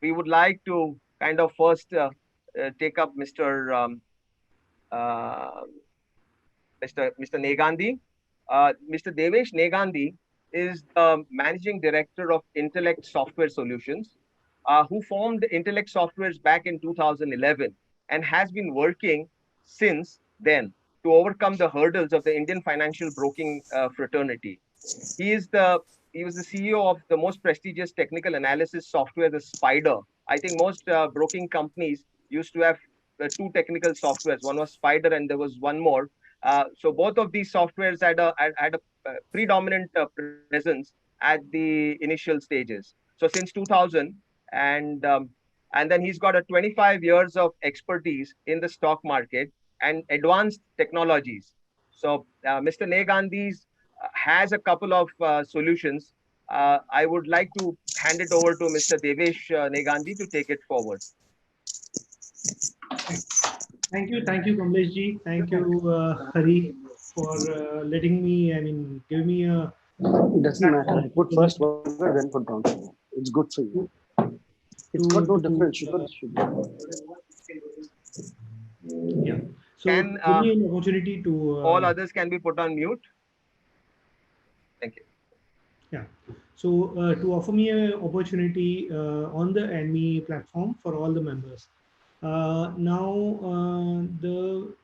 we would like to kind of first take up uh, Mr. Negandhi. Mr. Devesh Negandhi is the managing director of Intellect Software Solutions, who formed Intellect Softwares back in 2011 and has been working since then to overcome the hurdles of the Indian financial broking fraternity. He is the he was the CEO of the most prestigious technical analysis software, the Spider. I think most broking companies used to have two technical softwares. One was Spider, and there was one more. So both of these softwares had a predominant presence at the initial stages. So since 2000, and um, and then he's got a 25 years of expertise in the stock market and advanced technologies. So Mr. Negandhi's has a couple of solutions. I would like to hand it over to Mr. Devesh Negandhi to take it forward. Thank you, Kamlesh ji. Thank you, Hari, for letting me, give me a It doesn't matter. I platform put to, first Wanga, then put down sugar. It's good for you. to, It's got no to difference. Sugar is sugar. yeah. So Can give me an opportunity to, all others can be put on mute? Thank you. yeah. So to offer me an opportunity on the ANME platform for all the members. Now, the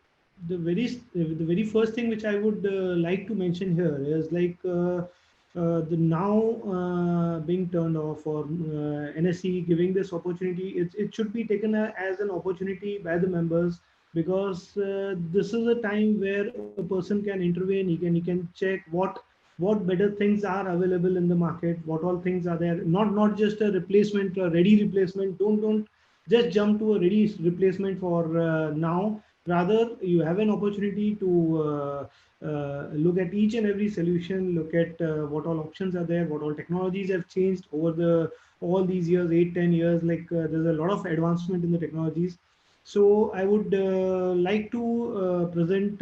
very first thing which I would like to mention here is like the now being turned off, or NSE giving this opportunity. It should be taken as an opportunity by the members, because this is a time where a person can intervene. He can check what better things are available in the market, what all things are there. Not just a replacement, a ready replacement. Don't just jump to a ready replacement for now. Rather, you have an opportunity to look at each and every solution, look at what all options are there, what all technologies have changed over the all these years, 8-10 years. Like there's a lot of advancement in the technologies. So I would like to present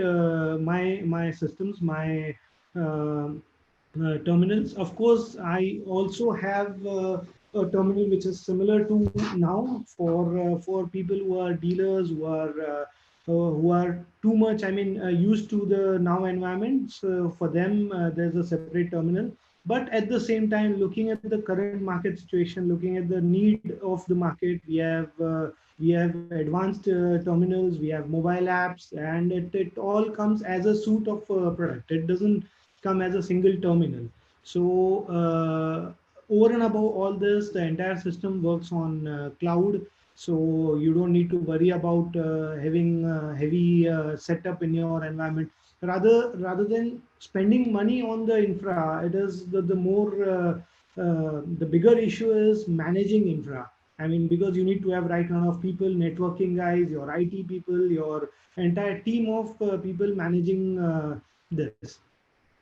my systems, my uh, terminals. Of course, I also have a terminal which is similar to now for people who are dealers, who are too much, used to the now environment. So for them, there's a separate terminal. But at the same time, looking at the current market situation, looking at the need of the market, we have advanced terminals, we have mobile apps, and it all comes as a suite of product. It doesn't come as a single terminal. So over and above all this, the entire system works on cloud. So you don't need to worry about having heavy setup in your environment. Rather than spending money on the infra, it is the more the bigger issue is managing infra. Because you need to have right kind of people, networking guys, your IT people, your entire team of people managing this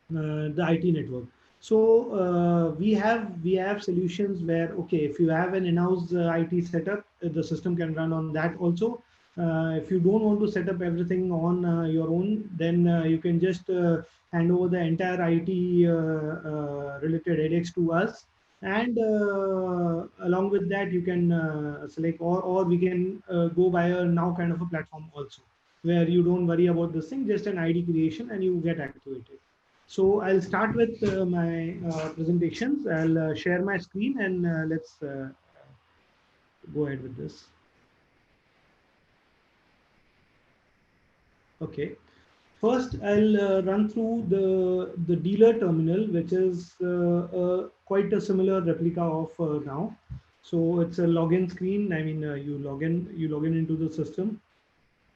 the IT network. So we have solutions where, okay, if you have an in-house IT setup, the system can run on that also. If you don't want to set up everything on your own, then you can just hand over the entire IT related headaches to us. And along with that, you can select, or we can go by a now kind of a platform also, where you don't worry about this thing, just an ID creation and you get activated. So I'll start with my presentations. I'll share my screen, and let's go ahead with this. Okay. First, I'll run through the dealer terminal, which is quite a similar replica of now. So it's a login screen. You log in into the system.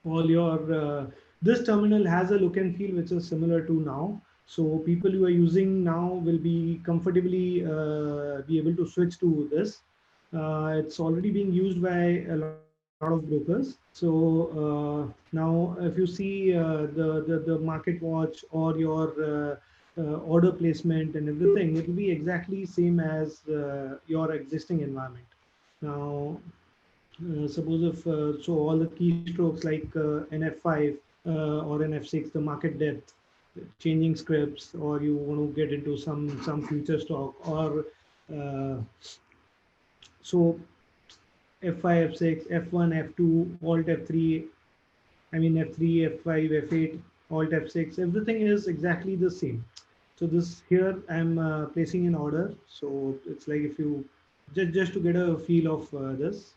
All your this terminal has a look and feel which is similar to now. So people who are using now will be comfortably be able to switch to this. It's already being used by a lot of brokers. So now if you see the market watch or your order placement and everything, it will be exactly same as your existing environment. Now suppose if so all the keystrokes like NF5 or NF6, the market depth, changing scripts, or you want to get into some future stock, or uh, so F5, F6, F1, F2, Alt F3, I mean F3, F5, F8, Alt F6, everything is exactly the same. So this here I'm placing an order. So it's like if you just to get a feel of this,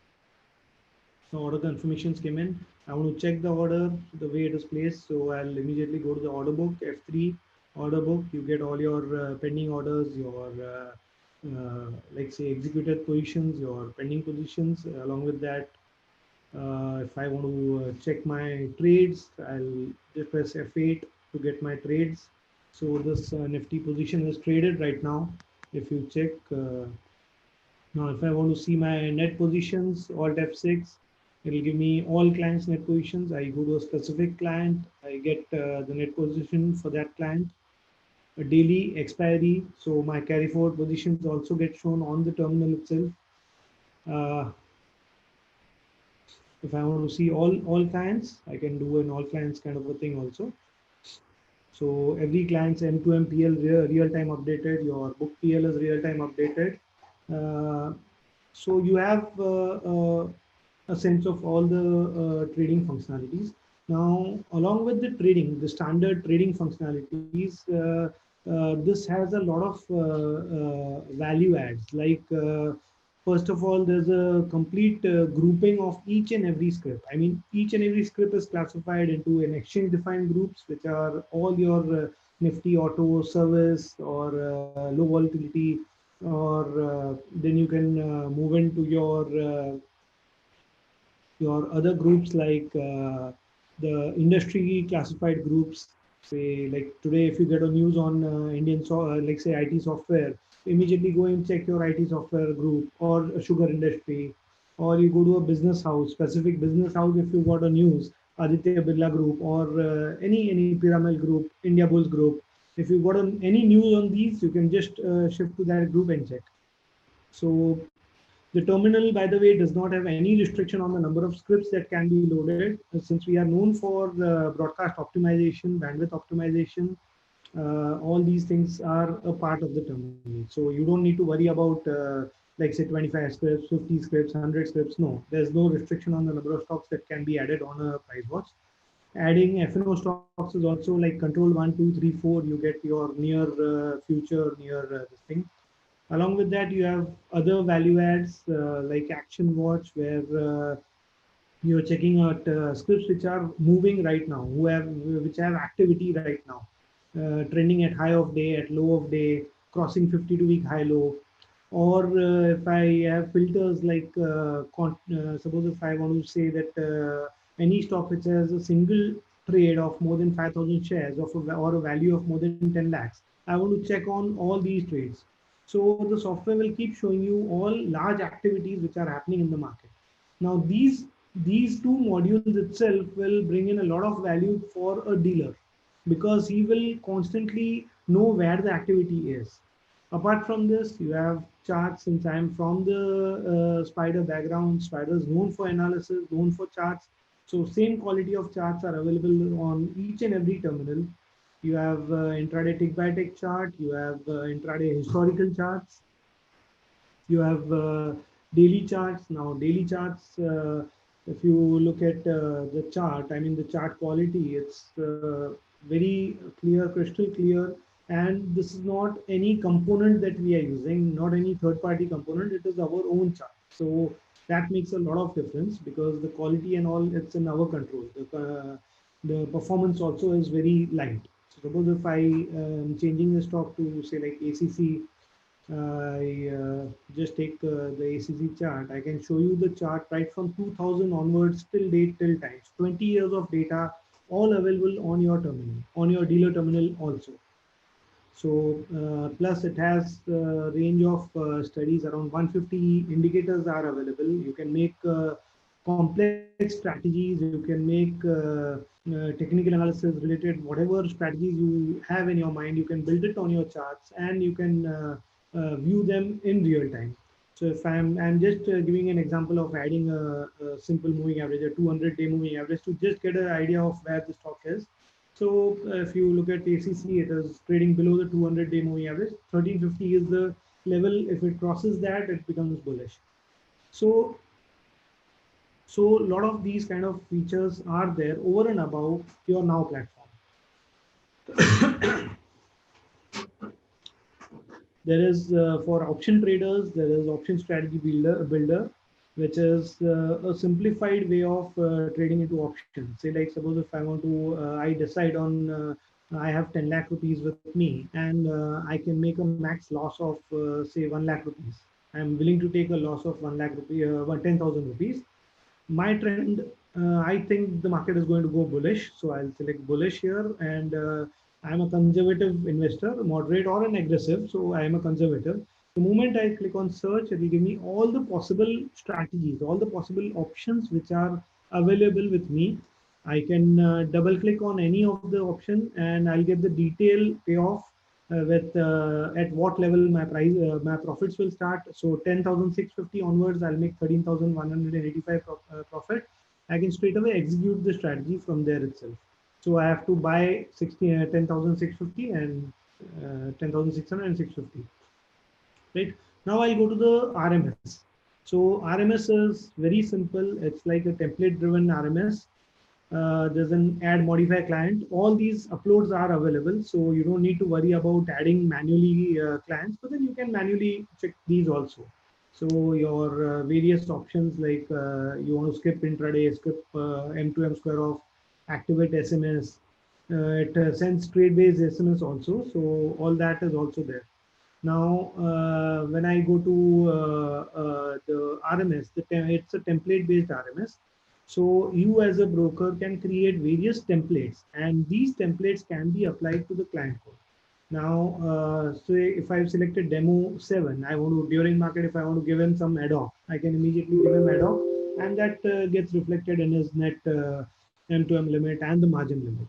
the order confirmations came in. I want to check the order, the way it is placed. So I'll immediately go to the order book, F3 order book. You get all your pending orders, your like say executed positions, your pending positions. Along with that, if I want to check my trades, I'll just press F8 to get my trades. So this Nifty position is traded right now. If you check, now if I want to see my net positions, Alt F6, it'll give me all clients net positions. I go to a specific client, I get the net position for that client, a daily expiry. So my carry forward positions also get shown on the terminal itself. Uh, if I want to see all clients, I can do an all clients kind of a thing also. So every client's M2M PL real time updated, your book PL is real time updated. So you have a sense of all the trading functionalities. Now, along with the trading, the standard trading functionalities, this has a lot of value adds. Like first of all, there's a complete grouping of each and every script. I mean, each and every script is classified into an exchange-defined groups, which are all your Nifty auto service or low volatility, or then you can move into your other groups like the industry classified groups. Say like today, if you get a news on like say IT software, immediately go and check your IT software group or a sugar industry, or you go to a business house, specific business house. If you got a news, Aditya Birla Group or any Piramal Group, India Bulls Group. If you got any news on these, you can just shift to that group and check. So the terminal, by the way, does not have any restriction on the number of scripts that can be loaded. Since we are known for broadcast optimization, bandwidth optimization, all these things are a part of the terminal. So you don't need to worry about like say 25 scripts, 50 scripts, 100 scripts. No, there's no restriction on the number of stocks that can be added on a price watch. Adding FNO stocks is also like control 1, 2, 3, 4. You get your near future, near this thing. Along with that, you have other value adds like Action Watch, where you're checking out scripts which are moving right now, which have activity right now, trending at high of day, at low of day, crossing 52-week high low. Or if I have filters like suppose if I want to say that any stock which has a single trade of more than 5,000 shares or a value of more than 10 lakhs, I want to check on all these trades. So the software will keep showing you all large activities which are happening in the market. Now these two modules itself will bring in a lot of value for a dealer, because he will constantly know where the activity is. Apart from this, you have charts. Since I am from the Spider background, Spider is known for analysis, known for charts. So same quality of charts are available on each and every terminal. You have intraday tick by tick chart. You have intraday historical charts. You have daily charts. Now daily charts, if you look at the chart, I mean the chart quality, it's very clear, crystal clear. And this is not any component that we are using, not any third party component. It is our own chart. So that makes a lot of difference, because the quality and all, it's in our control. The performance also is very light. So suppose if I am changing the stock to say like ACC, I just take the ACC chart. I can show you the chart right from 2000 onwards till date, till times. 20 years of data, all available on your terminal, on your dealer terminal also. So plus it has a range of studies, around 150 indicators are available. You can make complex strategies. You can make technical analysis related, whatever strategies you have in your mind, you can build it on your charts, and you can view them in real time. So if I'm just giving an example of adding a simple moving average, a 200-day moving average, to just get an idea of where the stock is. So if you look at ACC, it is trading below the 200-day moving average. 1350 is the level. If it crosses that, it becomes bullish. So So a lot of these kind of features are there over and above your Now platform. There is for option traders, there is option strategy builder, which is a simplified way of trading into options. Say like suppose if I want to, I decide on, I have 10 lakh rupees with me and I can make a max loss of say 1 lakh rupees. I'm willing to take a loss of 1 lakh rupee, 10,000 rupees. My trend, I think the market is going to go bullish. So I'll select bullish here, and I'm a conservative investor, moderate or an aggressive. So I am a conservative. The moment I click on search, it will give me all the possible strategies, all the possible options which are available with me. I can double click on any of the option and I'll get the detailed payoff with at what level my price my profits will start. So 10,650 onwards, I'll make 13,185 profit. I can straight away execute the strategy from there itself. So I have to buy 10,650 and 10,600 and 650. Right now, I'll go to the RMS. So RMS is very simple. It's like a template-driven RMS. There's an add modify client. All these uploads are available, so you don't need to worry about adding manually clients, but then you can manually check these also. So your various options like you want to skip intraday, skip M2M square off, activate SMS. It sends trade-based SMS also, so all that is also there. Now, when I go to the RMS, it's a template-based RMS. So you as a broker can create various templates, and these templates can be applied to the client code. Now, say if I've selected demo 7, I want to, during market, if I want to give him some ad hoc, I can immediately give him ad hoc, and that gets reflected in his net M2M limit and the margin limit.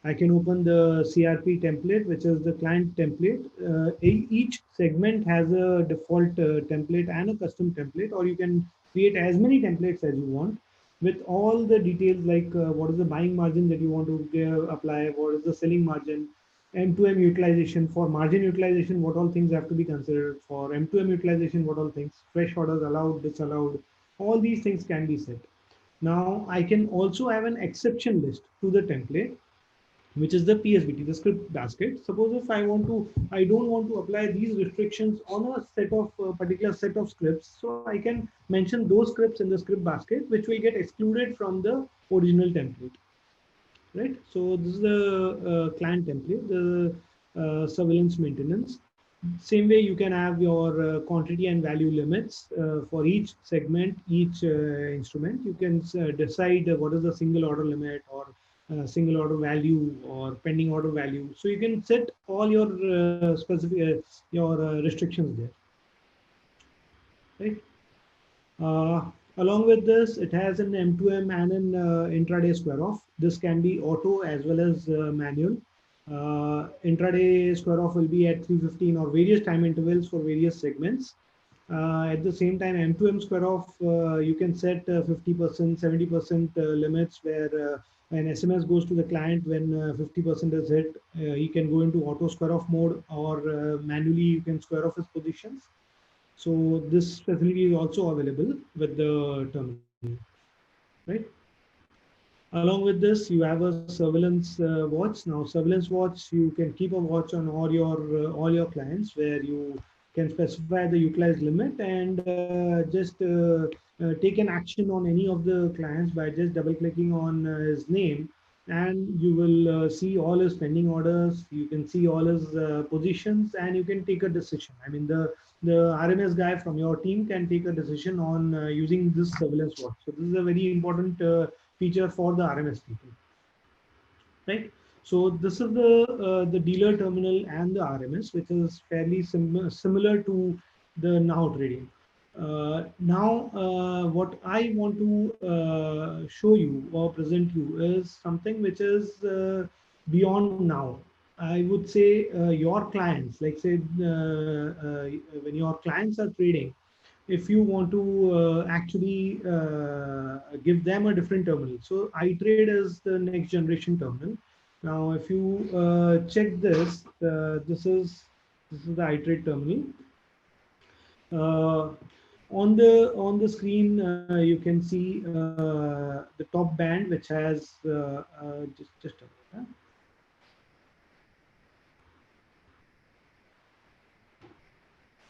I can open the CRP template, which is the client template. Each segment has a default template and a custom template, or you can create as many templates as you want with all the details like what is the buying margin that you want to apply, what is the selling margin, M2M utilization. For margin utilization, what all things have to be considered. For M2M utilization, what all things, fresh orders allowed, disallowed, all these things can be set. Now, I can also have an exception list to the template, which is the PSBT, the script basket. Suppose if I don't want to apply these restrictions on a set of particular set of scripts, so I can mention those scripts in the script basket, which will get excluded from the original template, right? So this is the client template, the surveillance maintenance. Same way you can have your quantity and value limits for each segment, each instrument. You can decide what is the single order limit or single order value or pending order value. So you can set all your specific restrictions there, right? Along with this, it has an M2M and an intraday square off. This can be auto as well as manual. Intraday square off will be at 315 or various time intervals for various segments. At the same time, M2M square off, you can set 50%, 70% limits where when SMS goes to the client, when 50% is hit, he can go into auto square off mode, or manually you can square off his positions. So this facility is also available with the terminal, right? Along with this, you have a surveillance watch. Now, surveillance watch, you can keep a watch on all your clients, where you can specify the utilized limit and just take an action on any of the clients by just double clicking on his name, and you will see all his pending orders. You can see all his positions, and you can take a decision. I mean, the RMS guy from your team can take a decision on using this surveillance watch. So this is a very important feature for the RMS people, right? So this is the dealer terminal and the RMS, which is fairly similar to the Now trading. What I want to show you or present you is something which is beyond Now. I would say your clients, like say when your clients are trading, if you want to actually give them a different terminal. So iTrade is the next generation terminal. Now, if you check this, this is the iTrade terminal. Uh, On the screen, you can see the top band, which has just a minute, huh?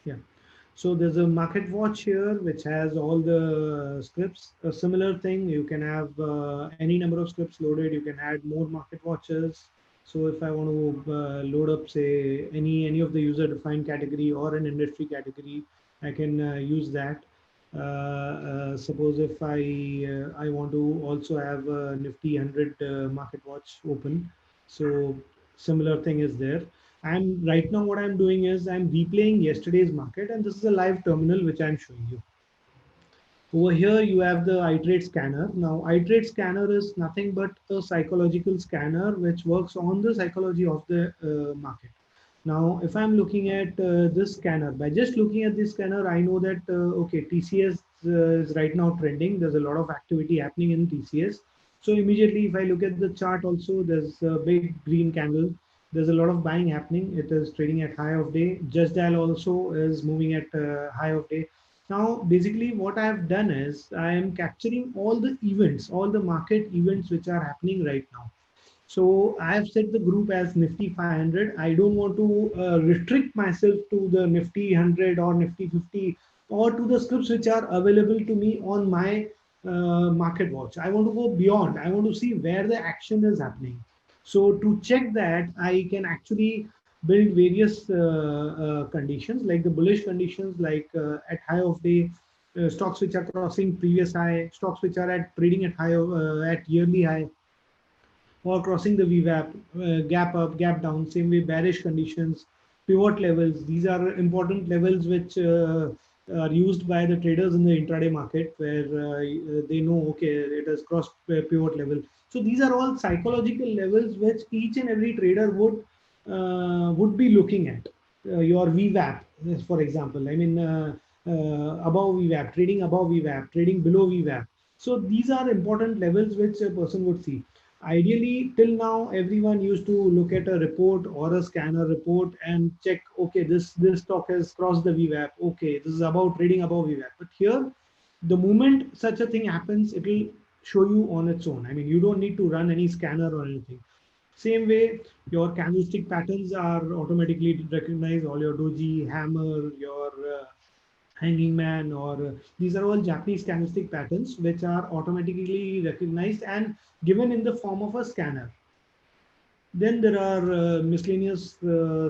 Yeah. So there's a market watch here, which has all the scripts. A similar thing, you can have any number of scripts loaded. You can add more market watches. So if I want to load up, say, any of the user-defined category or an industry category, I can use that. Suppose if I want to also have a Nifty 100 market watch open, so similar thing is there. I'm right now what I'm doing is I'm replaying yesterday's market, and this is a live terminal which I'm showing you. Over here you have the iterate scanner. Now iterate scanner is nothing but a psychological scanner which works on the psychology of the market. Now if I'm looking at this scanner, by just looking at this scanner, I know that okay, TCS is right now trending. There's a lot of activity happening in TCS. So immediately if I look at the chart also, there's a big green candle. There's a lot of buying happening. It is trading at high of day. Just Dial also is moving at high of day. Now, basically what I have done is I am capturing all the events, all the market events which are happening right now. So I have set the group as Nifty 500. I don't want to restrict myself to the Nifty 100 or Nifty 50 or to the scripts which are available to me on my market watch. I want to go beyond. I want to see where the action is happening. So to check that, I can actually build various conditions, like the bullish conditions, like at high of day, stocks which are crossing previous high, stocks which are at trading at high at yearly high, or crossing the VWAP, gap up, gap down. Same way, bearish conditions, pivot levels. These are important levels which are used by the traders in the intraday market, where they know, okay, it has crossed pivot level. So these are all psychological levels which each and every trader would be looking at. Your VWAP, for example. I mean, above VWAP, trading above VWAP, trading below VWAP. So these are important levels which a person would see. Ideally, till now, everyone used to look at a report or a scanner report and check, okay, this stock has crossed the VWAP. Okay, this is about trading above VWAP. But here, the moment such a thing happens, it will show you on its own. I mean, you don't need to run any scanner or anything. Same way, your candlestick patterns are automatically recognized. All your doji, hammer, your hanging man, or these are all Japanese candlestick patterns which are automatically recognized and given in the form of a scanner. Then there are miscellaneous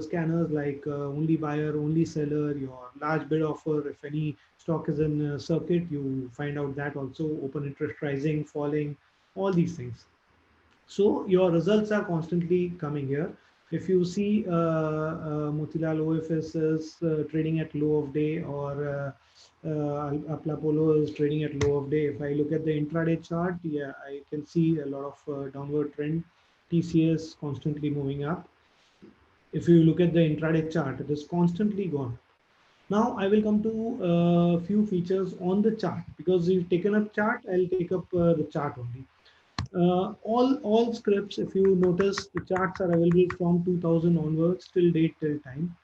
scanners like only buyer, only seller, your large bid offer. If any stock is in circuit, you find out that also, open interest rising, falling, all these things. So your results are constantly coming here. If you see Motilal OFS is trading at low of day, or Apla Polo is trading at low of day. If I look at the intraday chart, yeah, I can see a lot of downward trend. TCS constantly moving up. If you look at the intraday chart, it is constantly gone. Now I will come to a few features on the chart, because we've taken up chart. I'll take up the chart only. All scripts, if you notice, the charts are available from 2000 onwards till date, till time.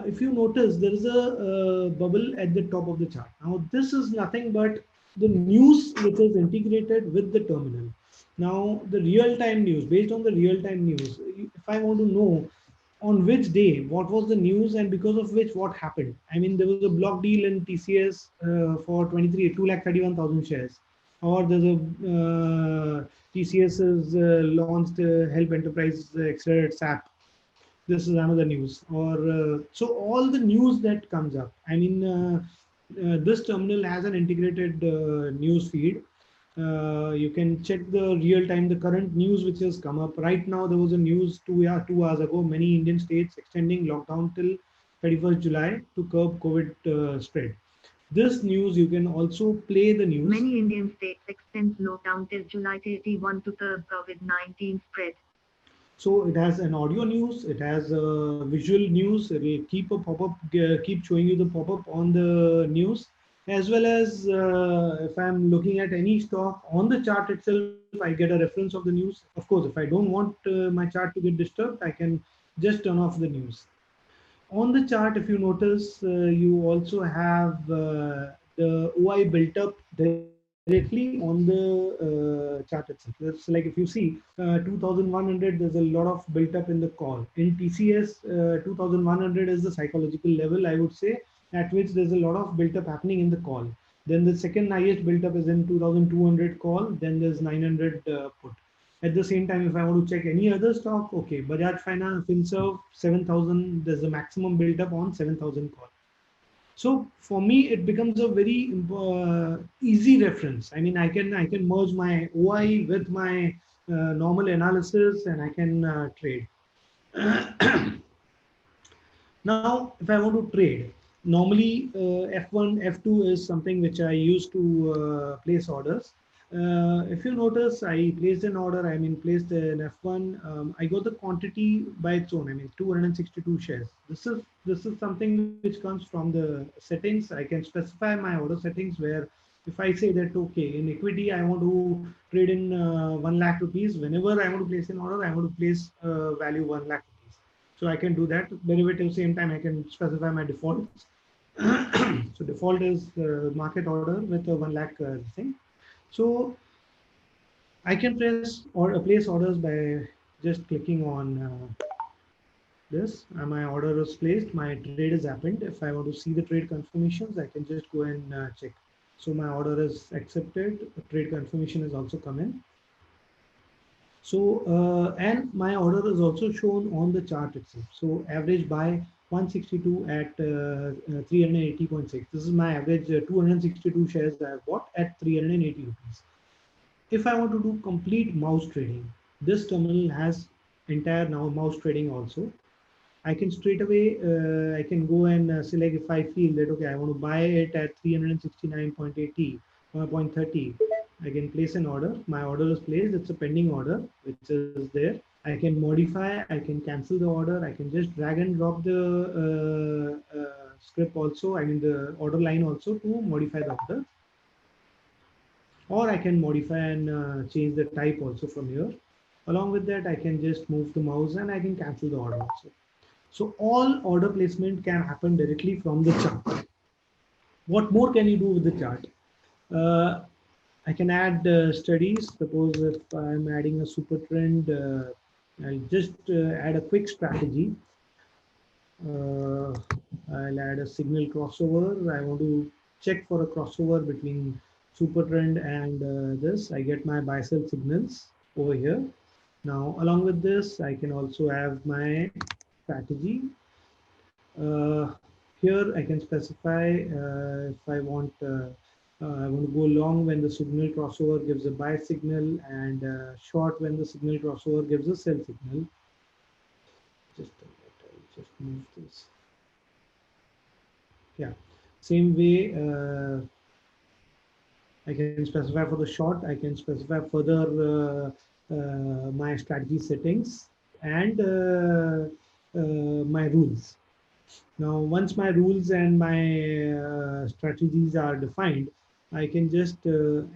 If you notice, there is a bubble at the top of the chart. Now this is nothing but the news which is integrated with the terminal. Now the real-time news, based on the real-time news, if I want to know on which day what was the news and because of which what happened. I mean, there was a block deal in TCS for 2,31,000 shares, or there's a TCS has launched Help Enterprise Accelerate SAP. This is another news. Or so all the news that comes up. I mean, this terminal has an integrated news feed. You can check the real time, the current news which has come up. Right now, there was a news 2 hours ago, many Indian states extending lockdown till 31st July to curb COVID spread. This news, you can also play the news. Many Indian states extend lockdown till July 31 to curb COVID-19 spread. So it has an audio news, it has a visual news. It will keep a pop-up, keep showing you the pop-up on the news, as well as if I'm looking at any stock on the chart itself, I get a reference of the news. Of course, if I don't want my chart to get disturbed, I can just turn off the news. On the chart, if you notice, you also have the OI built up directly on the chart itself. That's like if you see 2100, there's a lot of built up in the call. In TCS, 2100 is the psychological level, I would say, at which there's a lot of built up happening in the call. Then the second highest built up is in 2200 call, then there's 900 put. At the same time, if I want to check any other stock, okay, Bajaj Finance, Finserv, 7,000, there's a maximum built up on 7,000 call. So for me, it becomes a very easy reference. I mean, I can merge my OI with my normal analysis, and I can trade. Now, if I want to trade, normally F1, F2 is something which I use to place orders. If you notice, I placed an order, I mean, placed an F1. I got the quantity by its own, I mean, 262 shares. This is something which comes from the settings. I can specify my order settings where if I say that, okay, in equity, I want to trade in 1 lakh rupees, whenever I want to place an order, I want to place value 1 lakh rupees. So I can do that. Derivative, same time, I can specify my defaults. So default is market order with a 1 lakh thing. So I can place orders by just clicking on this. My order is placed, my trade has happened. If I want to see the trade confirmations, I can just go and check. So my order is accepted, trade confirmation has also come in. So, and my order is also shown on the chart itself. So average buy 162 at 380.6. This is my average 262 shares that I have bought at 380 rupees. If I want to do complete mouse trading, this terminal has entire now mouse trading also. I can straight away, I can go and select if I feel that, okay, I want to buy it at 369.80, 0.30. I can place an order. My order is placed. It's a pending order, which is there. I can modify. I can cancel the order. I can just drag and drop the script also. I mean the order line also to modify the order. Or I can modify and change the type also from here. Along with that, I can just move the mouse and I can cancel the order also. So all order placement can happen directly from the chart. What more can you do with the chart? I can add studies. Suppose if I'm adding a super trend, I'll just add a quick strategy. I'll add a signal crossover. I want to check for a crossover between super trend and this. I get my buy sell signals over here. Now, along with this, I can also have my strategy. Here I can specify if I want to go long when the signal crossover gives a buy signal, and short when the signal crossover gives a sell signal. Just a minute, I'll just move this. Yeah, same way I can specify for the short. I can specify further my strategy settings and my rules. Now, once my rules and my strategies are defined, I can just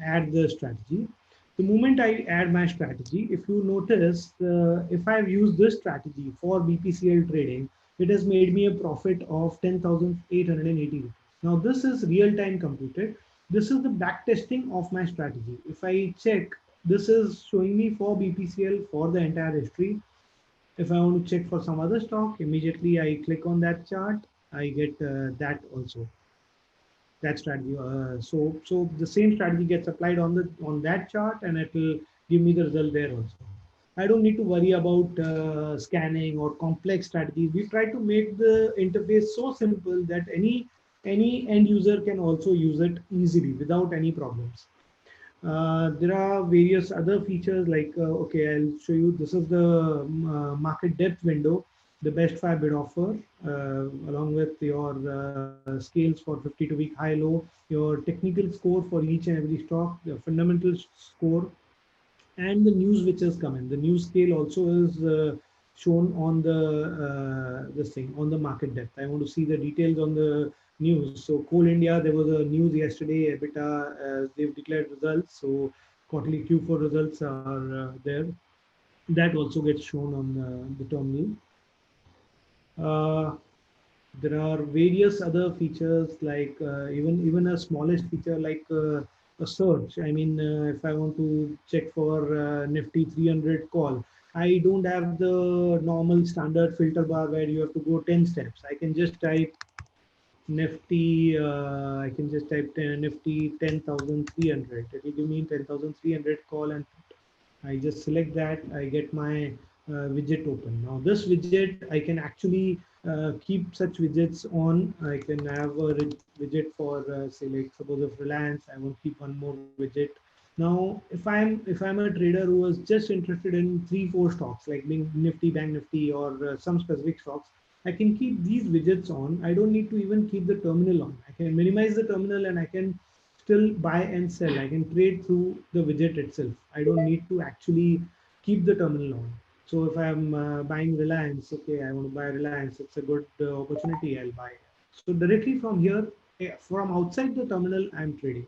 add the strategy. The moment I add my strategy, if you notice, if I've used this strategy for BPCL trading, it has made me a profit of 10,880 rupees. Now, this is real-time computed. This is the back testing of my strategy. If I check, this is showing me for BPCL for the entire history. If I want to check for some other stock, immediately I click on that chart, I get that also, that strategy. So the same strategy gets applied on that chart, and it will give me the result there also. I don't need to worry about scanning or complex strategies. We try to make the interface so simple that any end user can also use it easily without any problems. There are various other features like, okay, I'll show you. This is the market depth window, the best 5 bid offer, along with your scales for 52-week high low, your technical score for each and every stock, the fundamental score, and the news which has come in. The news scale also is shown on the this thing on the market depth. I want to see the details on the news. So Coal India, there was a news yesterday, EBITDA, they've declared results. So quarterly Q4 results are there. That also gets shown on the terminal. There are various other features like even a smallest feature like a search. I mean, if I want to check for Nifty 300 call, I don't have the normal standard filter bar where you have to go 10 steps. I can just type Nifty. I can just type Nifty 10,300. It will give me 10,300 call, and I just select that. I get my widget open. Now this widget, I can actually keep such widgets on. I can have a widget for say like suppose if Reliance, I want to keep one more widget. Now if I'm a trader who is just interested in 3-4 stocks like being Nifty, Bank Nifty, or some specific stocks, I can keep these widgets on. I don't need to even keep the terminal on. I can minimize the terminal and I can still buy and sell. I can trade through the widget itself. I don't need to actually keep the terminal on. So if I'm buying Reliance, okay, I want to buy Reliance. It's a good opportunity. I'll buy. So directly from here, from outside the terminal, I'm trading.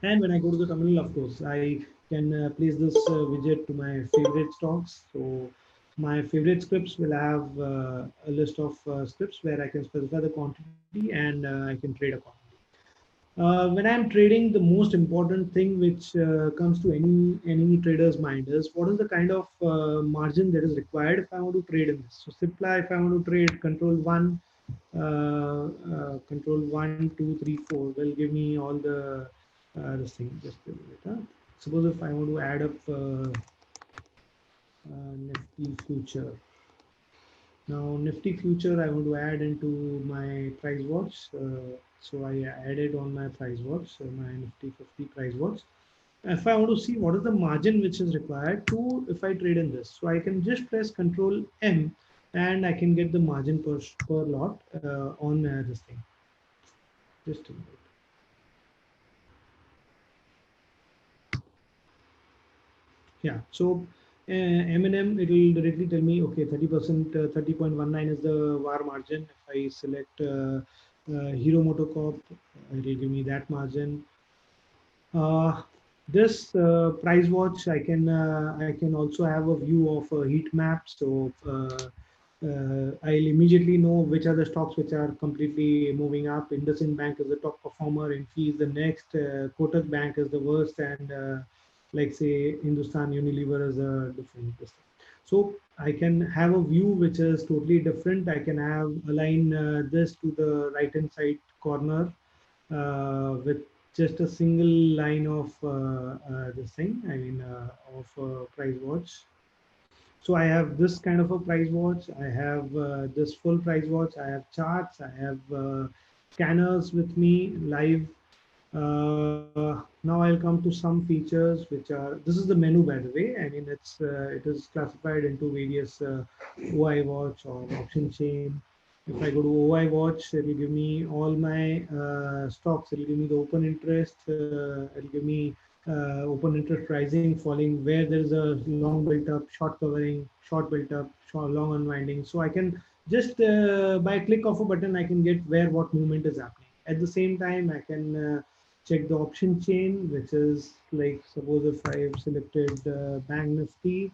And when I go to the terminal, of course, I can place this widget to my favorite stocks. So my favorite scripts will have a list of scripts where I can specify the quantity and I can trade accordingly. When I'm trading, the most important thing which comes to any trader's mind is what is the kind of margin that is required if I want to trade in this. So Simpla, if I want to trade control 1, 2, 3, 4 will give me all the this thing. Just a minute. Suppose if I want to add up Nifty future. Now Nifty future I want to add into my price watch. So I added on my price watch, so my Nifty 50 price watch. If I want to see what is the margin which is required to if I trade in this, so I can just press Control M and I can get the margin per lot on this thing. Just a minute. Yeah, so M&M, it will directly tell me, okay, 30%, 30.19 is the VAR margin. If I select Hero MotoCorp, it will give me that margin. This price watch, I can also have a view of a heat map. So I'll immediately know which are the stocks which are completely moving up. IndusInd Bank is the top performer, Infy is the next, Kotak Bank is the worst, and like say Hindustan Unilever is a different. So I can have a view which is totally different. I can have align this to the right hand side corner with just a single line of this thing. I mean of price watch. So I have this kind of a price watch. I have this full price watch. I have charts. I have scanners with me live. Now I'll come to some features which are. This is the menu, by the way. I mean, it is classified into various OI watch or option chain. If I go to OI watch, it will give me all my stocks. It will give me the open interest. It will give me open interest rising, falling, where there is a long built up, short covering, short built up, short, long unwinding. So I can just by a click of a button, I can get where what movement is happening. At the same time, I can check the option chain, which is like suppose if I've selected Bank Nifty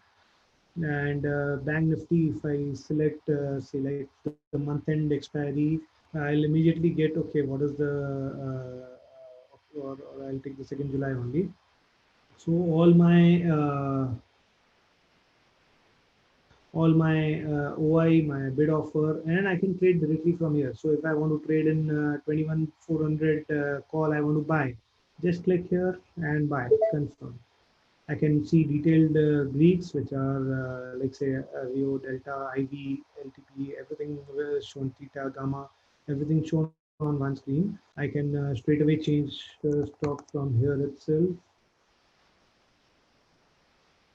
and Bank Nifty, if I select say like the month end expiry, I'll immediately get okay, what is the or I'll take the 2nd July only. So all my OI, my bid offer, and I can trade directly from here. So if I want to trade in 21,400 call, I want to buy, just click here and buy, confirm. I can see detailed Greeks, which are like say Rio, Delta, IV, LTP, everything shown, theta, gamma, everything shown on one screen. I can straight away change the stock from here itself.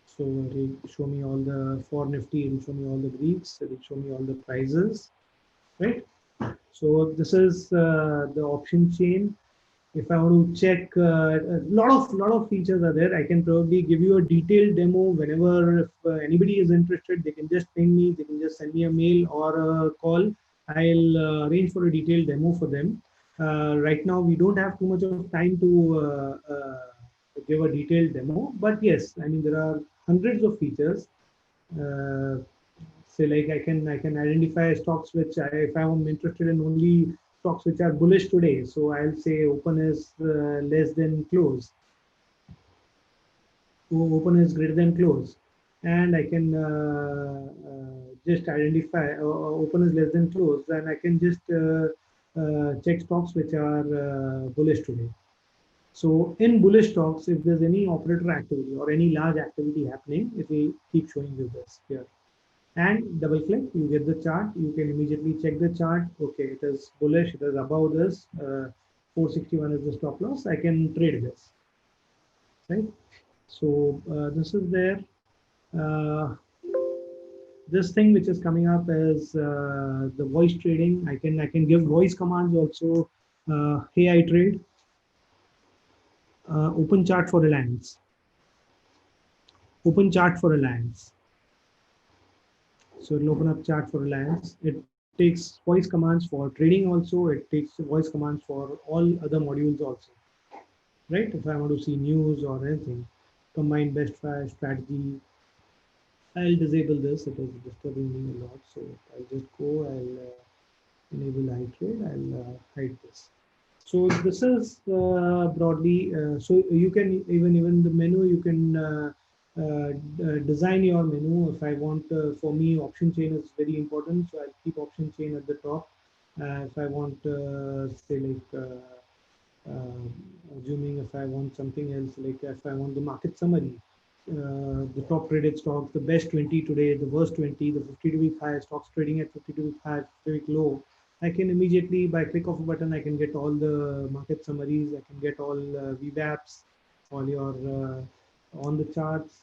So it will show me all the for Nifty, it will show me all the Greeks, it will show me all the prices, right? So this is the option chain. If I want to check, a lot of features are there. I can probably give you a detailed demo whenever if anybody is interested, they can just ping me, they can just send me a mail or a call. I'll arrange for a detailed demo for them. Right now, we don't have too much of time to give a detailed demo, but yes, I mean, there are hundreds of features. Uh, say like I can identify stocks which if I'm interested in only stocks which are bullish today, so I'll say open is less than close. Open is greater than close, and I can just identify open is less than close, and I can just check stocks which are bullish today. So in bullish stocks, if there's any operator activity or any large activity happening, it will keep showing you this here. And double click, you get the chart. You can immediately check the chart. Okay, it is bullish. It is above this. 461 is the stop loss. I can trade this, right? So this is there. This thing which is coming up is the voice trading. I can give voice commands also. Hey, I trade. Open chart for Reliance. Open chart for Reliance. So it'll open up chart for Reliance. It takes voice commands for trading also. It takes voice commands for all other modules also. Right? If I want to see news or anything, combined best strategy. I'll disable this. It is disturbing me a lot. So I'll just go. I'll enable high trade. I'll hide this. So this is broadly. So you can even the menu. You can design your menu. If I want, for me, option chain is very important. So I'll keep option chain at the top. If I want, say like assuming if I want something else, like if I want the market summary. The top traded stocks, the best 20 today, the worst 20, the 52-week high, stocks trading at 52-week high, 52-week low. I can immediately, by click of a button, I can get all the market summaries. I can get all VWAPs, all your on the charts.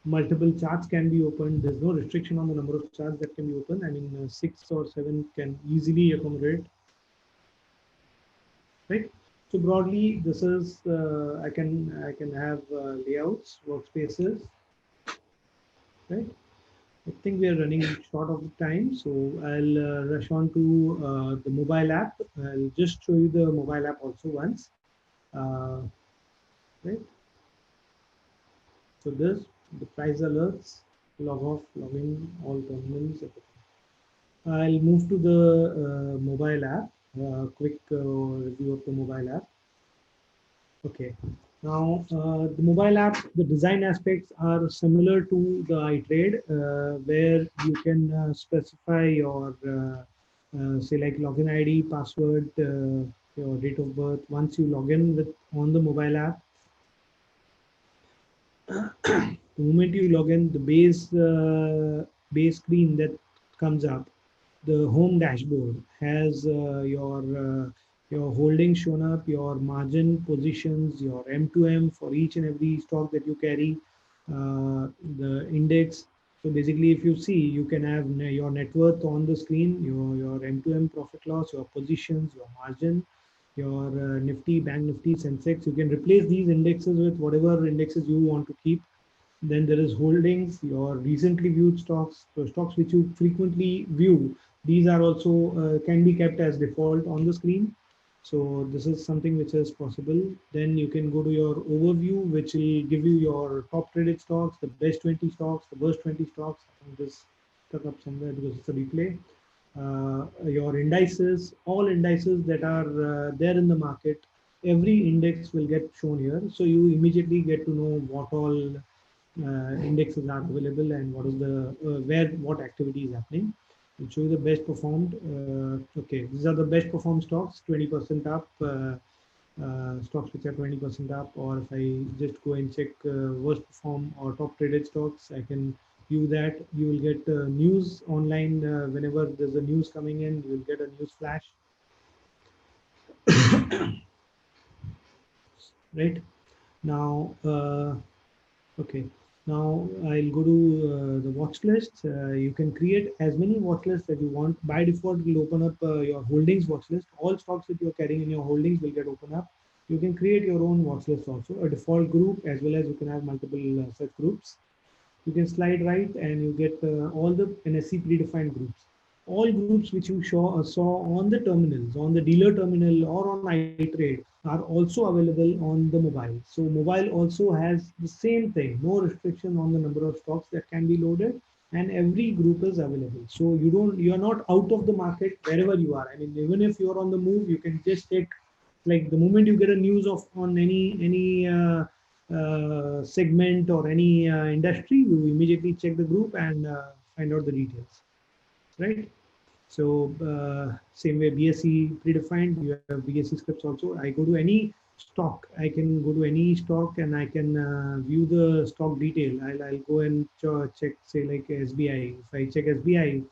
Multiple charts can be opened. There's no restriction on the number of charts that can be opened. I mean, 6 or 7 can easily accommodate. Right. So broadly, this is I can have layouts, workspaces, right? I think we are running short of time, so I'll rush on to the mobile app. I'll just show you the mobile app also once, right? So this, the price alerts, log off, log in, all terminals, everything. I'll move to the mobile app. Quick review of the mobile app. Okay, now the mobile app, the design aspects are similar to the iTrade, where you can specify your say like login ID, password, your date of birth. Once you log in with on the mobile app, the moment you log in, the base screen that comes up, the home dashboard has your holdings shown up, your margin positions, your M2M for each and every stock that you carry, the index. So basically, if you see, you can have your net worth on the screen, your M2M profit loss, your positions, your margin, your Nifty, Bank Nifty, Sensex. You can replace these indexes with whatever indexes you want to keep. Then there is holdings, your recently viewed stocks, so stocks which you frequently view. These are also can be kept as default on the screen. So this is something which is possible. Then you can go to your overview, which will give you your top traded stocks, the best 20 stocks, the worst 20 stocks. I'm just stuck up somewhere because it's a replay. Your indices, all indices that are there in the market, every index will get shown here. So you immediately get to know what all indexes are available and what is the where what activity is happening. We'll show you the best performed. Okay, these are the best performed stocks, 20% up. Stocks which are 20% up, or if I just go and check worst perform or top traded stocks, I can view that. You will get news online whenever there's a news coming in. You will get a news flash. Right now, okay. Now I'll go to the watch list. You can create as many watch lists as you want. By default, it will open up your holdings watch list. All stocks that you're carrying in your holdings will get open up. You can create your own watch list also, a default group, as well as you can have multiple such groups. You can slide right and you get all the NSE predefined groups. All groups which you saw on the terminals, on the dealer terminal or on iTrade are also available on the mobile. So mobile also has the same thing, no restriction on the number of stocks that can be loaded. and every group is available. So you're not out of the market wherever you are. I mean, even if you're on the move, you can just check, like the moment you get a news of on any segment or any industry, you immediately check the group and find out the details, right? So same way BSE predefined, you have BSE scripts also. I go to any stock, I can go to any stock and I can view the stock detail. I'll go and check, say like SBI. If I check SBI,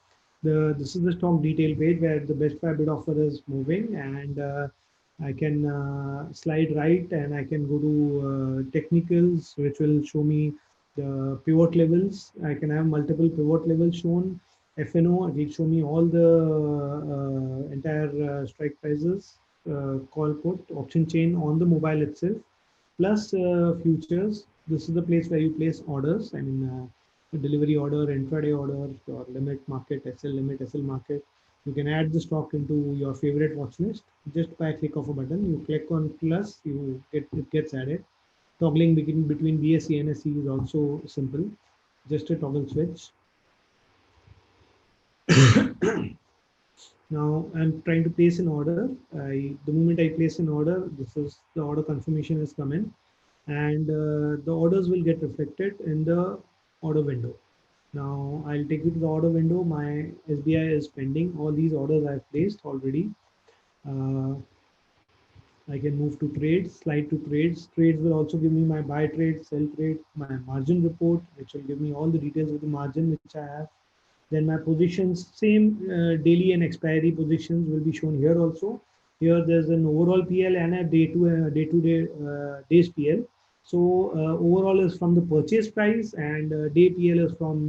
this is the stock detail page where the best buy bid offer is moving, and I can slide right and I can go to technicals, which will show me the pivot levels. I can have multiple pivot levels shown. FNO, it will show me all the entire strike prices, call put, option chain on the mobile itself, plus futures. This is the place where you place orders. I mean, delivery order, intraday order, or limit market, SL limit, SL market. You can add the stock into your favorite watch list just by a click of a button. You click on plus, it gets added. Toggling between BSE and NSE is also simple, just a toggle switch. Now I'm trying to place an order. The moment I place an order, this is the order confirmation has come in, and the orders will get reflected in the order window. Now I'll take you to the order window. My SBI is pending. All these orders I've placed already. Uh, I can move to trades, slide to trades. Trades will also give me my buy trade, sell trade, my margin report, which will give me all the details of the margin which I have. Then my positions, same daily and expiry positions will be shown here also. Here there's an overall PL and a day-to-day days PL. So overall is from the purchase price, and day PL is from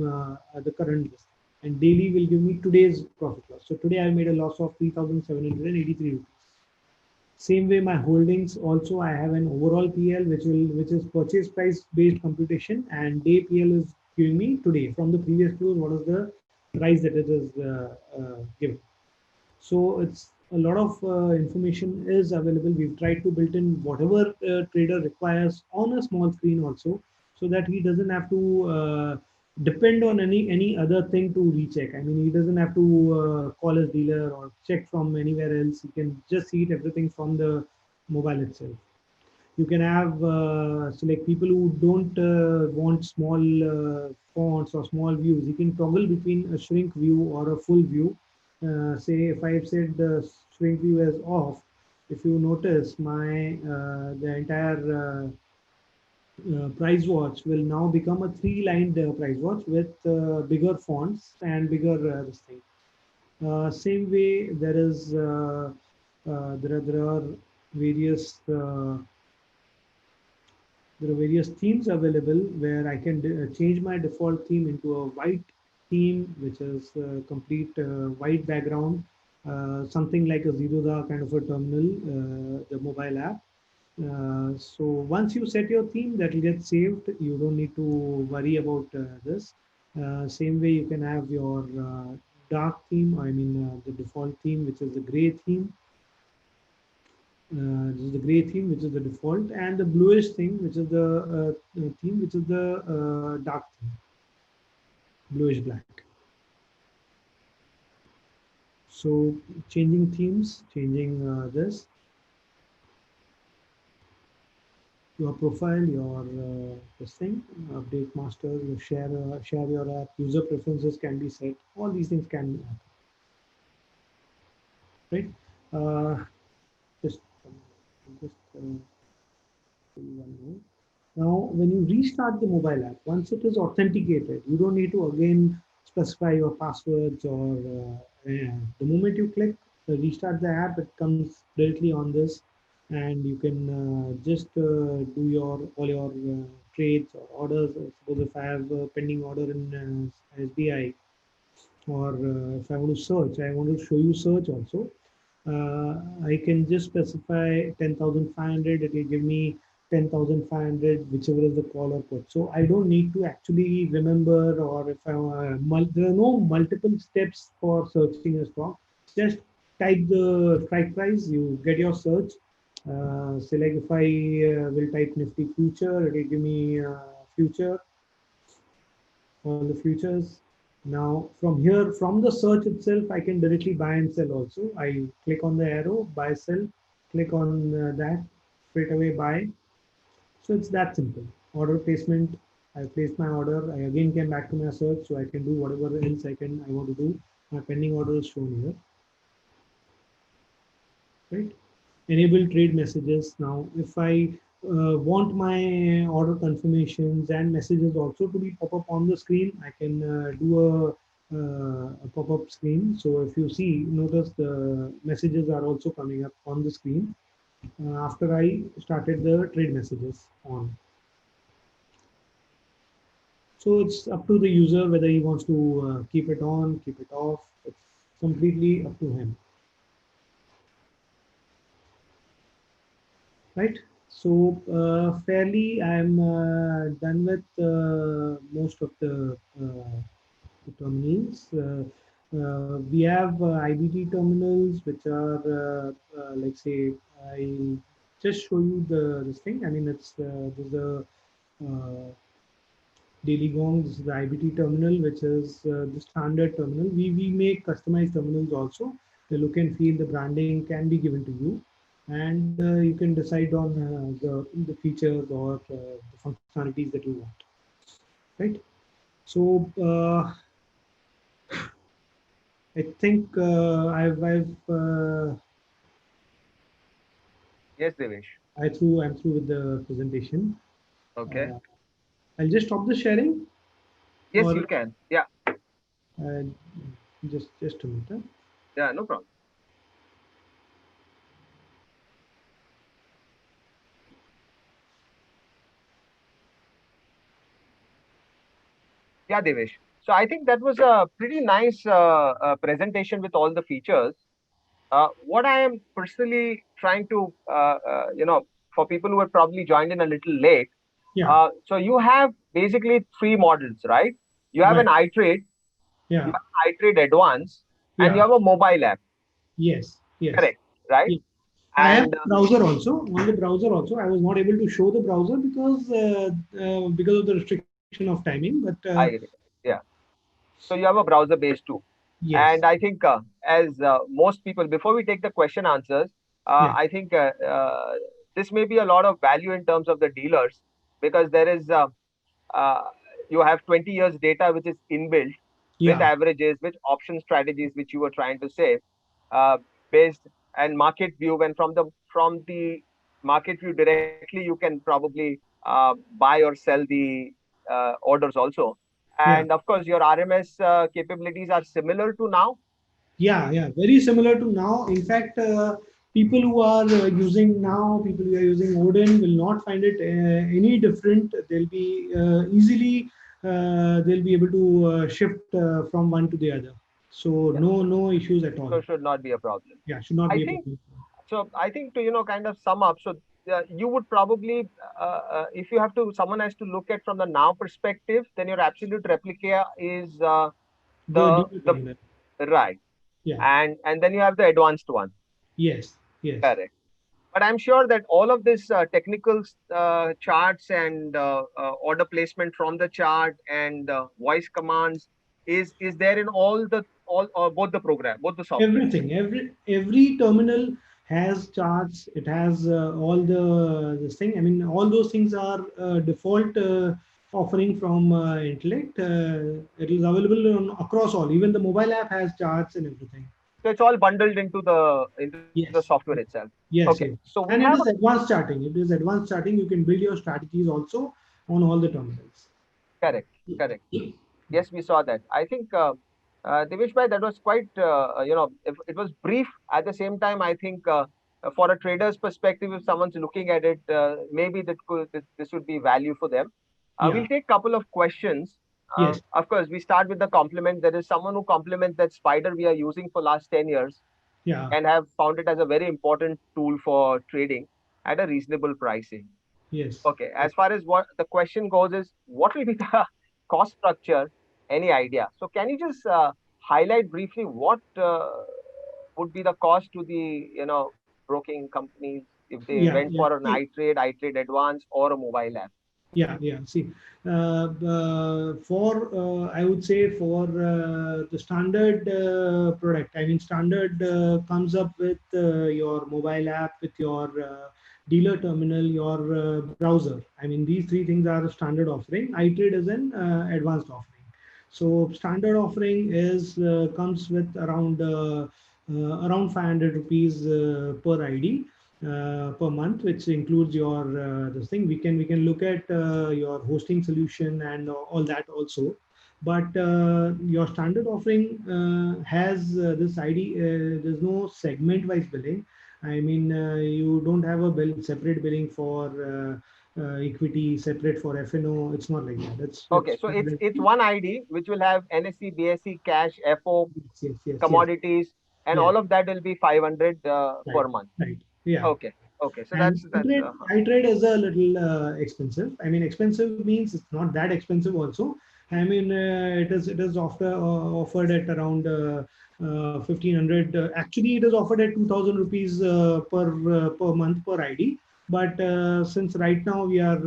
the current list. And daily will give me today's profit loss. So today I made a loss of 3,783 rupees. Same way, my holdings also, I have an overall PL which is purchase price based computation, and day PL is giving me today from the previous close what is the price that it is given. So it's a lot of information is available. We've tried to build in whatever trader requires on a small screen also, so that he doesn't have to depend on any other thing to recheck. I mean, he doesn't have to call his dealer or check from anywhere else. He can just see it everything from the mobile itself. You can have select people who don't want small fonts or small views. You can toggle between a shrink view or a full view. Say if I've said the shrink view is off, if you notice my the entire price watch will now become a three-lined price watch with bigger fonts and bigger this thing. Same way, there are various themes available where I can change my default theme into a white theme, which is complete white background, something like a Zerodha kind of a terminal, the mobile app. So once you set your theme, that will get saved. You don't need to worry about this. Same way, you can have your dark theme, I mean the default theme, which is the gray theme. This is the gray theme, which is the default, and the bluish theme, which is the theme, which is the dark theme, bluish black. So changing themes, changing this, your profile, your this thing, update master, you share your app, user preferences can be set. All these things can happen, right? Just one more. Now, when you restart the mobile app, once it is authenticated, you don't need to again specify your passwords or the moment you click restart the app, it comes directly on this, and you can just do all your trades or orders. Suppose if I have a pending order in SBI, or if I want to search, I want to show you search also. I can just specify 10,500. It will give me 10,500, whichever is the call or put. So I don't need to actually remember, or if I there are no multiple steps for searching a stock. Just type the strike price, you get your search. Say like if I will type Nifty future, it will give me future, all the futures. Now from here, from the search itself, I can directly buy and sell also. I click on the arrow, buy, sell, click on that, straight away buy. So it's that simple. Order placement, I placed my order. I again came back to my search, so I can do whatever else I want to do. My pending order is shown here, right? Enable trade messages. Now, if I want my order confirmations and messages also to be pop up on the screen, I can do a pop-up screen. So if you see, notice the messages are also coming up on the screen after I started the trade messages on. So it's up to the user whether he wants to keep it on, keep it off. It's completely up to him. Right. So fairly, I'm done with most of the terminals. We have IBT terminals, which are like say, I just show you this thing. I mean, it's there's a Daily Gong. This is the IBT terminal, which is the standard terminal. We make customized terminals also. The look and feel, the branding can be given to you, and you can decide on the features or the functionalities that you want. Right. So I think Yes, Devesh. I'm through with the presentation. Okay. I'll just stop the sharing. Yes, Or you can. Yeah. uh, just a minute. Huh? Yeah, no problem. Yeah, Devesh. So I think that was a pretty nice presentation with all the features. What I am personally trying to, for people who have probably joined in a little late, Yeah. so you have basically three models, right? You have Right. an iTrade, Yeah. you have an iTrade Advance, and you Yeah. have a mobile app. Yes. Yes. Correct, right? Yeah. I have And browser also. On the browser also, I was not able to show the browser because of the restriction of timing. But yeah, so you have a browser based too. yes. And I think, as most people, before we take the question answers, Yeah. I think this may be a lot of value in terms of the dealers, because there is uh, you have 20 years data which is inbuilt with Yeah. averages, with option strategies which you were trying to say, uh, based and market view. And from the market view directly, you can probably buy or sell the orders also. Yeah. And of course, your RMS capabilities are similar to now. Yeah. Yeah. Very similar to now. In fact, people who are using now, people who are using Odin will not find it any different. They'll be easily they'll be able to shift from one to the other. So Yeah. no issues at all. So should not be a problem. Yeah, should not I be a think problem. so. I think to kind of sum up. So you would probably, if you have to, someone has to look at from the now perspective, then your absolute replica is The the dual the terminal. right, Yeah. and then you have the advanced one. Yes. Yes. Correct. But I'm sure that all of this technical charts and order placement from the chart and voice commands is there in all both the program, both the software. Everything. Every terminal has charts. It has all the this thing. I mean, all those things are default offering from Intellect. It is available across all. Even the mobile app has charts and everything. So it's all bundled into the Yes. software itself. Yes. Okay. Yes. So we And it have is advanced charting. It is advanced charting. You can build your strategies also on all the terminals. correct, correct. Yes, we saw that. I think Devesh bhai, that was quite it was brief. At the same time, I think for a trader's perspective, if someone's looking at it, maybe this would be value for them. We'll Yeah. take a couple of questions. Yes. Of course, we start with the compliment. There is someone who compliments that Spider we are using for last 10 years Yeah. and have found it as a very important tool for trading at a reasonable pricing. Yes. Okay, as far as what the question goes is, what will be the cost structure? Any idea? So can you just highlight briefly what would be the cost to the broking companies if they Yeah. went Yeah. for an iTrade, iTrade Advance, or a mobile app? Yeah, yeah. See, I would say for the standard product, I mean, standard comes up with your mobile app, with your dealer terminal, your browser. I mean, these three things are a standard offering. iTrade is an advanced offering. So standard offering is comes with around 500 rupees per ID per month, which includes your this thing. We can look at your hosting solution and all that also. But your standard offering has this ID. There's no segment-wise billing. I mean, you don't have a separate billing for equity, separate for FNO. It's not like that. Okay, so it's one ID which will have NSE, BSE, cash, FO, yes, yes, yes, yes, commodities, and yes. all of that will be 500 Right, per month. right. Yeah. Okay, okay. So And that's iTrade is a little expensive. I mean, expensive means it's not that expensive also. I mean, it is offered at around 1500. Actually, it is offered at 2000 rupees per month per ID. But since right now we are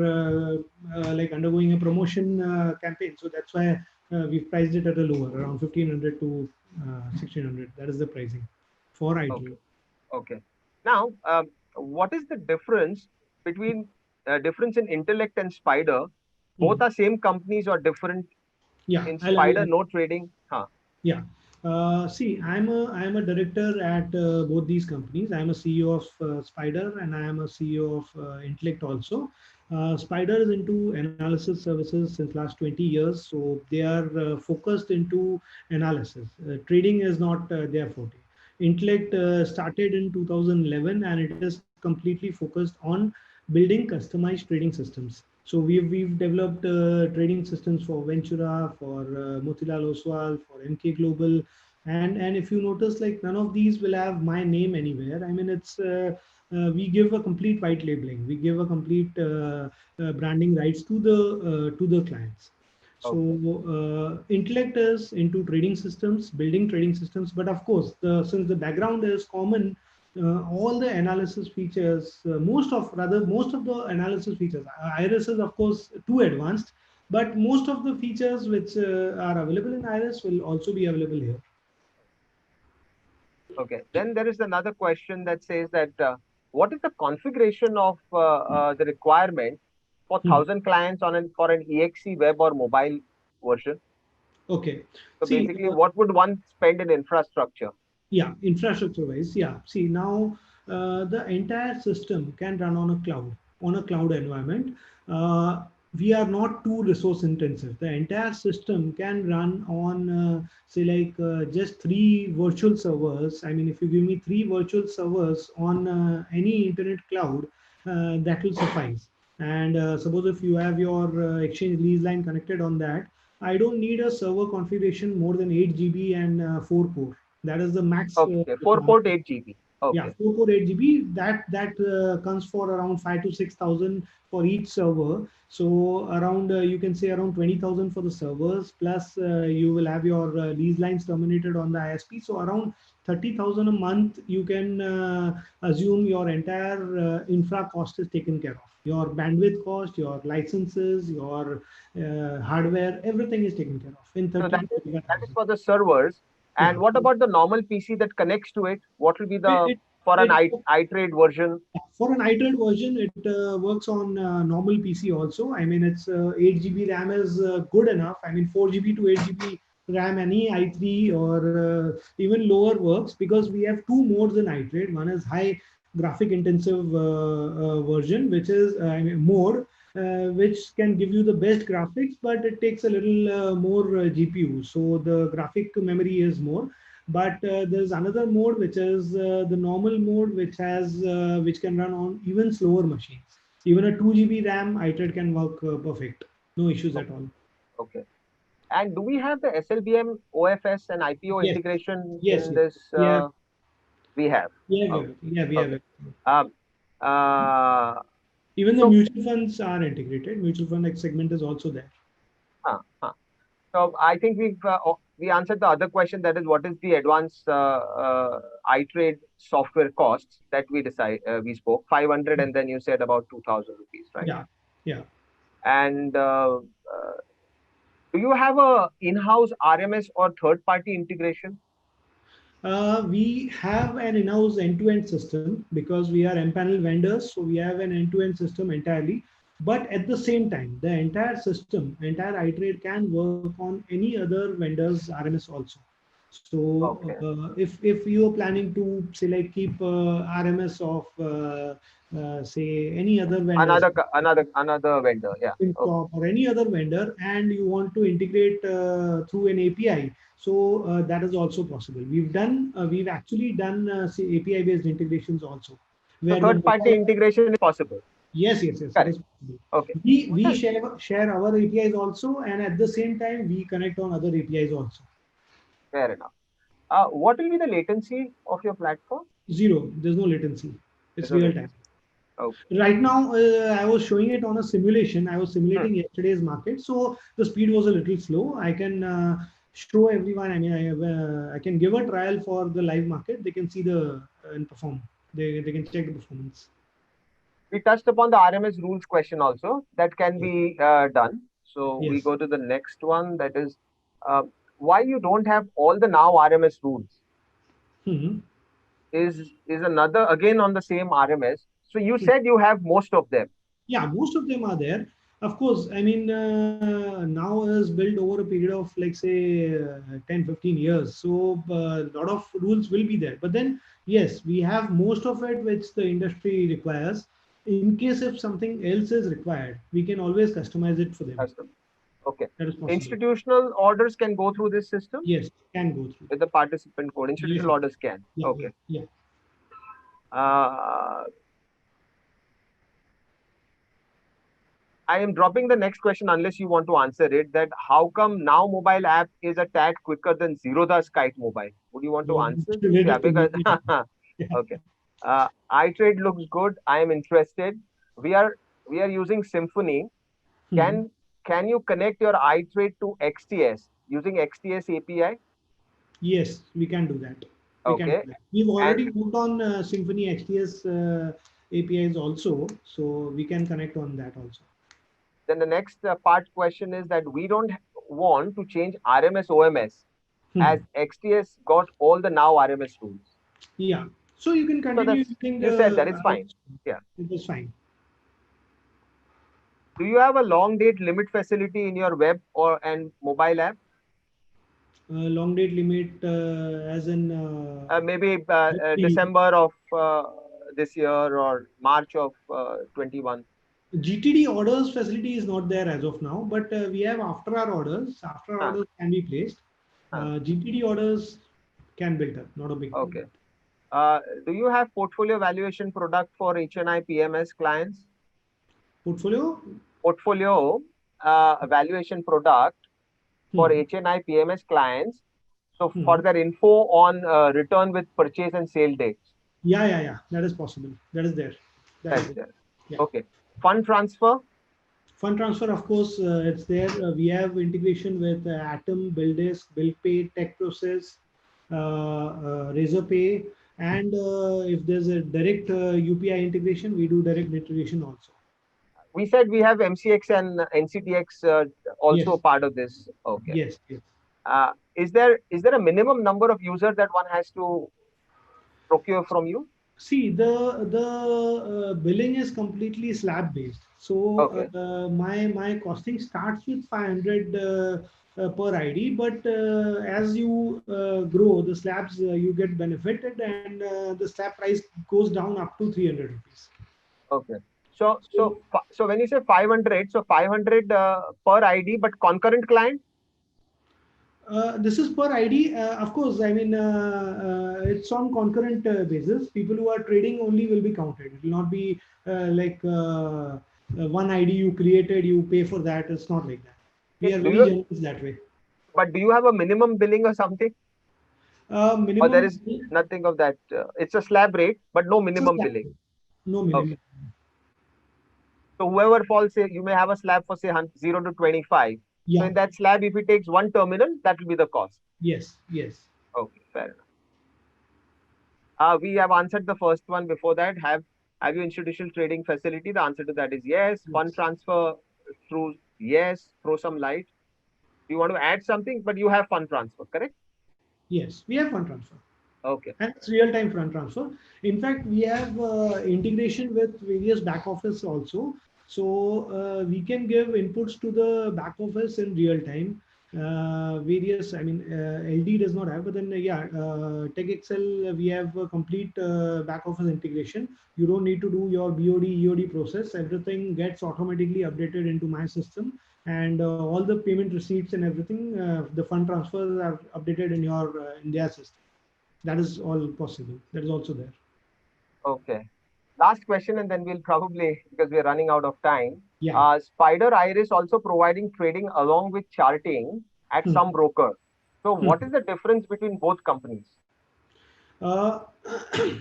like undergoing a promotion campaign, so that's why we've priced it at a lower, around 1500 to 1600. That is the pricing for iTrade. okay. Okay. Now, what is the difference between difference in Intellect and Spider? Both Hmm. are same companies or different? Yeah, In Spider, no trading. Huh. yeah. See, I'm a director at both these companies. I'm a CEO of Spider and I am a CEO of Intellect also. Spider is into analysis services since last 20 years, so they are focused into analysis. Trading is not their forte. Intellect started in 2011 and it is completely focused on building customized trading systems. So we've developed trading systems for Ventura, for Motilal Oswal, for MK Global, and if you notice, like none of these will have my name anywhere. I mean, we give a complete white labeling. We give a complete branding rights to the clients. So Okay. Intellect is into trading systems, building trading systems, but of course, since the background is common, all the analysis features, most of the analysis features, Iris is of course too advanced, but most of the features which are available in Iris will also be available here. Okay. Then there is another question that says that what is the configuration of the requirement for Hmm. 1,000 clients for an EXE web or mobile version? Okay. So See, basically, what would one spend in infrastructure? yeah, infrastructure wise, yeah. See, now the entire system can run on a cloud environment. Uh, we are not too resource intensive. The entire system can run on, say, like just three virtual servers. I mean, if you give me three virtual servers on any internet cloud, that will suffice. And suppose if you have your Exchange lease line connected on that, I don't need a server configuration more than 8 GB and 4 core. That is the max Okay, 4 requirement. port 8 GB. Yeah, Okay. 4 core 8 GB. That comes for around 5 to 6,000 for each server. So around you can say around 20,000 for the servers. Plus you will have your lease lines terminated on the ISP. So around 30,000 a month. You can assume your entire infra cost is taken care of. Your bandwidth cost, your licenses, your hardware, everything is taken care of in So 30 to that is 35,000. for the servers. Yeah. And what about the normal PC that connects to it? What will be It, the it, for an it iTrade version? For an iTrade version, it works on normal PC also. I mean, it's 8 GB RAM is good enough. I mean, 4 GB to 8 GB RAM, any i3 or even lower works because we have two modes in iTrade. One is high graphic intensive version, which is I mean, mode, which can give you the best graphics, but it takes a little more GPU. So the graphic memory is more, but there's another mode which is the normal mode which can run on even slower machines. Even a 2 GB RAM iTrade can work perfect, no issues at all. Okay. And do we have the SLBM, OFS, and IPO Yes, integration yes, in yes. this? Yeah, We have. yeah, Okay. yeah, we have Okay. it. Um, uh, Even the so, mutual funds are integrated. Mutual fund segment is also there. huh, huh. So I think we answered the other question. That is, what is the advanced iTrade software costs that we spoke 500, and then you said about 2,000 rupees, right? Yeah, yeah. And do you have a in-house RMS or third-party integration? We have an in-house end-to-end system because we are M-panel vendors, so we have an end-to-end system entirely. But at the same time, the entire system, entire iTrade can work on any other vendor's RMS also. So Okay. if you are planning to say like keep RMS of say any other vendor, Another vendor. Yeah. Okay. Top or any other vendor, and you want to integrate through an API, so that is also possible. We've actually done say API based integrations also, So where the third-party mobile, integration is possible. yes, it Correct. is possible. Okay. We Well, share our APIs also, and at the same time we connect on other APIs also. fair enough. What will be the latency of your platform? Zero. There's no latency. It's There's no real time. latency. Okay. Right now, I was showing it on a simulation. I was simulating Hmm. yesterday's market, so the speed was a little slow. I can show everyone. I mean, I can give a trial for the live market. They can see the and perform. They can check the performance. We touched upon the RMS rules question also. That can Yes. be done. So we Yes. go to the next one. That is uh, why you don't have all the now RMS rules Hmm. is another again on the same RMS. So you Hmm. said you have most of them. Yeah, most of them are there. Of course, I mean, now is built over a period of like say 10, 15 years. So a lot of rules will be there. But then, yes, we have most of it which the industry requires. In case if something else is required, we can always customize it for them. Custom. Okay. That is possible. Institutional orders can go through this system Yes, can go through. with the participant code. Yes, Institutional orders can. yeah, Okay. yeah. Uh, I am dropping the next question unless you want to answer it. That how come now mobile app is a tad quicker than Zerodha's Kite mobile? Would you want to answer It's this? Yeah, related to because me. Yeah. okay. iTrade looks good. I am interested. We are we are using Symphony. Hmm. Can you connect your iTrade to XTS using XTS API? Yes, we can do that. We can do Okay. that. We've And already worked on Symfony XTS APIs also, so we can connect on that also. then the next part question is that we don't want to change RMS OMS Hmm. as XTS got all the now RMS rules. Yeah. So you can So continue that's using you said that is fine. Yeah. it is fine. Do you have a long date limit facility in your web or and mobile app? Long date limit as in Maybe the December of this year or March of 21. GTD orders facility is not there as of now, but we have after our orders. After our Huh, orders can be placed. huh. GTD orders can build up, not a big Okay. problem. Do you have portfolio valuation product for HNI PMS clients? Portfolio. Portfolio valuation product for Hmm. HNI PMS clients. So Hmm. further info on return with purchase and sale dates. Yeah. That is possible. That is there. That is That's there. there. Yeah. Okay. Fund transfer. Fund transfer, of course, it's there. We have integration with Atom, BillDesk, BillPay, Tech Process, Razorpay, and if there's a direct UPI integration, we do direct integration also. We said we have MCX and NCTX also Yes, part of this. Okay. yes. Is there a minimum number of users that one has to procure from you? See, the billing is completely slab based. So Okay. my costing starts with 500 per ID, but as you grow the slabs, you get benefited, and the slab price goes down up to 300 rupees. Okay. So So so so when you say 500, so 500 per ID, but concurrent client. this is per ID. Of course, I mean, it's on concurrent basis. People who are trading only will be counted. It will not be like one ID you created, you pay for that. It's not like that. We Okay, are very generous that way. but do you have a minimum billing or something? Or there Minimum, is nothing of that? It's a slab rate, but no it's a minimum slab. billing. No Okay. minimum. So whoever falls, say you may have a slab for say 0 to 25. So Yeah. in that slab, if it takes one terminal, that will be the cost. Yes. Okay, fair enough. We have answered the first one before that. Have you institutional trading facility? The answer to that is yes. Fund Yes. transfer, through? Yes, throw some light. Do you want to add something? But you have fund transfer, correct? Yes, we have fund transfer. Okay. And it's real-time fund transfer. In fact, we have integration with various back office also. So we can give inputs to the back office in real time. Various, I mean, LD does not have, but then Tech Excel, we have a complete back office integration. You don't need to do your BOD, EOD process. Everything gets automatically updated into my system, and all the payment receipts and everything, the fund transfers are updated in your in their system. That is all possible. That is also there. Okay. Last question, and then we'll probably, because we're running out of time. Yeah. Spider Iris also providing trading along with charting at some broker. So what is the difference between both companies? Uh,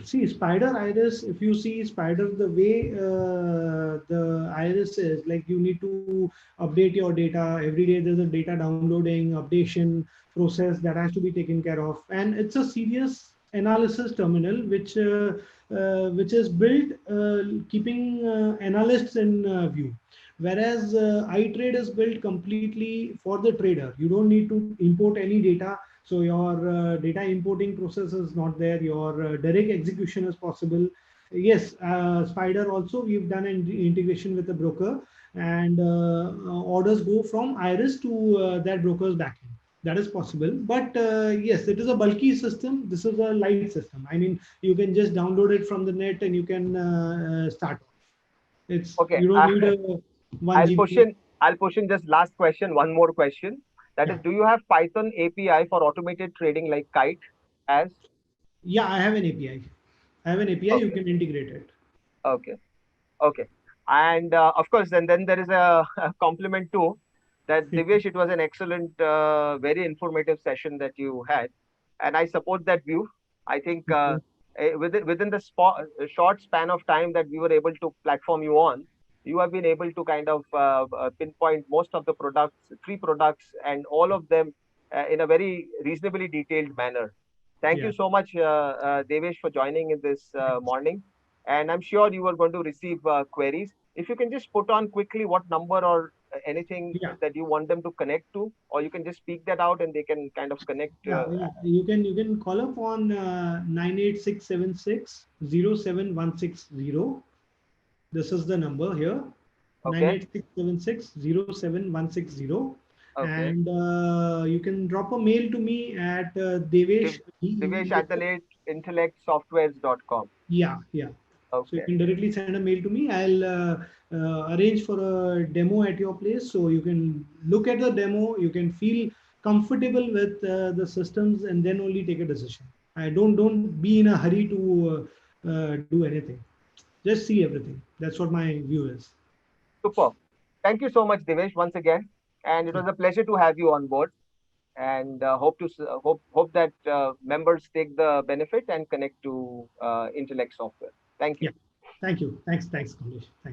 see, Spider Iris, if you see Spider, the way the Iris is, like you need to update your data. Every day there's a data downloading, updation process that has to be taken care of. And it's a serious analysis terminal, which is built keeping analysts in view. Whereas iTrade is built completely for the trader. You don't need to import any data, so your data importing process is not there. Your direct execution is possible. Yes, Spider also we've done an integration with the broker, and orders go from Iris to that broker's backend. That is possible, but yes, it is a bulky system. This is a light system. I mean, you can just download it from the net and you can start. It's Okay. you don't need a 1 GB. I'll push in just last question, one more question. That is, Yeah. do you have Python API for automated trading like Kite as? Yeah, I have an API. I have an API. You Okay. can integrate it. Okay. Okay. And of course, then there is a compliment too that Divyesh, it was an excellent, very informative session that you had, and I support that view. I think within the short span of time that we were able to platform you on, you have been able to kind of pinpoint most of the products, 3 products, and all of them in a very reasonably detailed manner. Thank you Yeah. so much, Devesh, for joining in this morning. And I'm sure you are going to receive queries. If you can just put on quickly what number or anything Yeah. that you want them to connect to, or you can just speak that out and they can kind of connect. Yeah. You can call up on 98676 07160. This is the number here. Okay. 98676 07160. Okay. And you can drop a mail to me at Devesh. Devesh at the late intellectsoftwares.com. Yeah. Yeah. So you Okay. can directly send a mail to me. I'll arrange for a demo at your place, so you can look at the demo. You can feel comfortable with the systems, and then only take a decision. I don't be in a hurry to do anything. Just see everything. That's what my view is. Super. Thank you so much, Devesh, once again. And it was a pleasure to have you on board. And hope that members take the benefit and connect to Intellect Software. Thank you. Yeah. Thank you. Thanks, Kamlesh. Thanks.